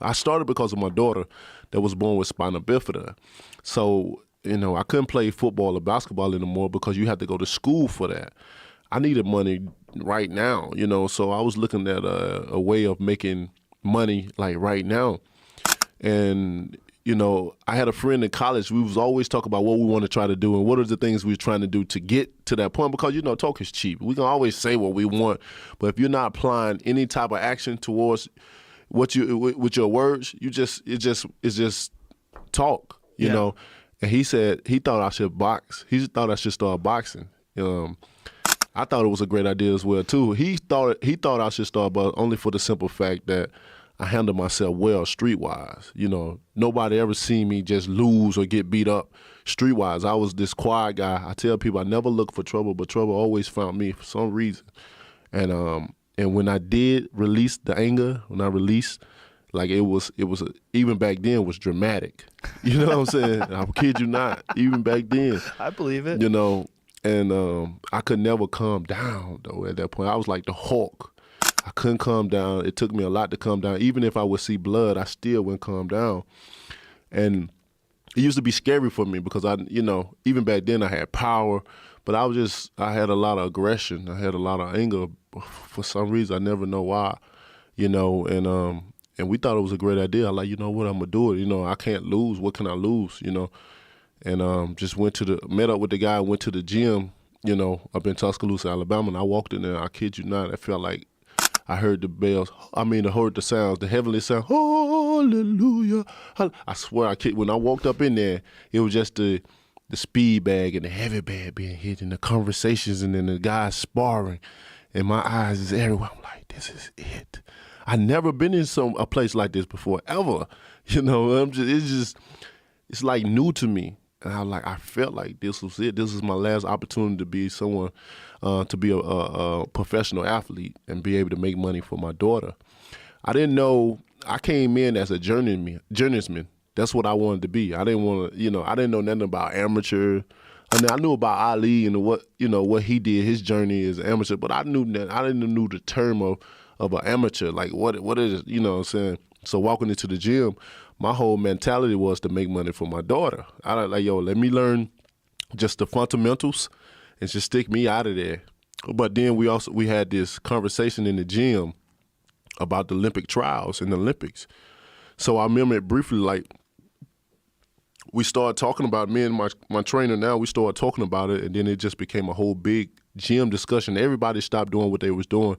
I started because of my daughter that was born with spina bifida. So, I couldn't play football or basketball anymore because you had to go to school for that. I needed money right now, so I was looking at a way of making money like right now. And, I had a friend in college. We was always talking about what we want to try to do and what are the things we were trying to do to get to that point because, talk is cheap. We can always say what we want, but if you're not applying any type of action towards what you with your words, it's just talk, And he said he thought I should box. He thought I should start boxing. I thought it was a great idea as well too. He thought I should start, but only for the simple fact that I handle myself well streetwise. Nobody ever seen me just lose or get beat up streetwise. I was this quiet guy. I tell people I never look for trouble, but trouble always found me for some reason. And when I did release the anger, when I released, like it was even back then it was dramatic. You know what I'm saying? I kid you not. Even back then, I believe it. And I could never calm down though. At that point, I was like the Hulk. I couldn't calm down. It took me a lot to calm down. Even if I would see blood, I still wouldn't calm down. And it used to be scary for me because even back then I had power, but I had a lot of aggression. I had a lot of anger for some reason. I never know why, and we thought it was a great idea. I like, you know what, I'm gonna do it. I can't lose. What can I lose? And just met up with the guy, went to the gym, up in Tuscaloosa, Alabama, and I walked in there. I kid you not, I felt like I heard the bells. I heard the sounds, the heavenly sound. Hallelujah. I swear, when I walked up in there, it was just the speed bag and the heavy bag being hit and the conversations and then the guys sparring. And my eyes is everywhere. I'm like, this is it. I never been in a place like this before, ever. It's like new to me. And I felt like this was it. This is my last opportunity to be someone, to be a professional athlete and be able to make money for my daughter. I didn't know, I came in as a journeyman. That's what I wanted to be. I didn't want to, I didn't know nothing about amateur. I knew about Ali and what he did, his journey as an amateur, but I didn't know the term of an amateur, like what is it, what I'm saying? So walking into the gym, my whole mentality was to make money for my daughter. I was like, let me learn just the fundamentals and just stick me out of there. But then we had this conversation in the gym about the Olympic trials and the Olympics. So I remember it briefly, like we started talking about, me and my trainer now, we started talking about it, and then it just became a whole big gym discussion. Everybody stopped doing what they was doing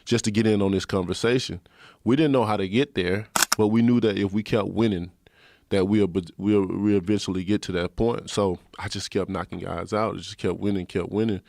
just to get in on this conversation. We didn't know how to get there, but we knew that if we kept winning, that we'll eventually get to that point. So I just kept knocking guys out. I just kept winning.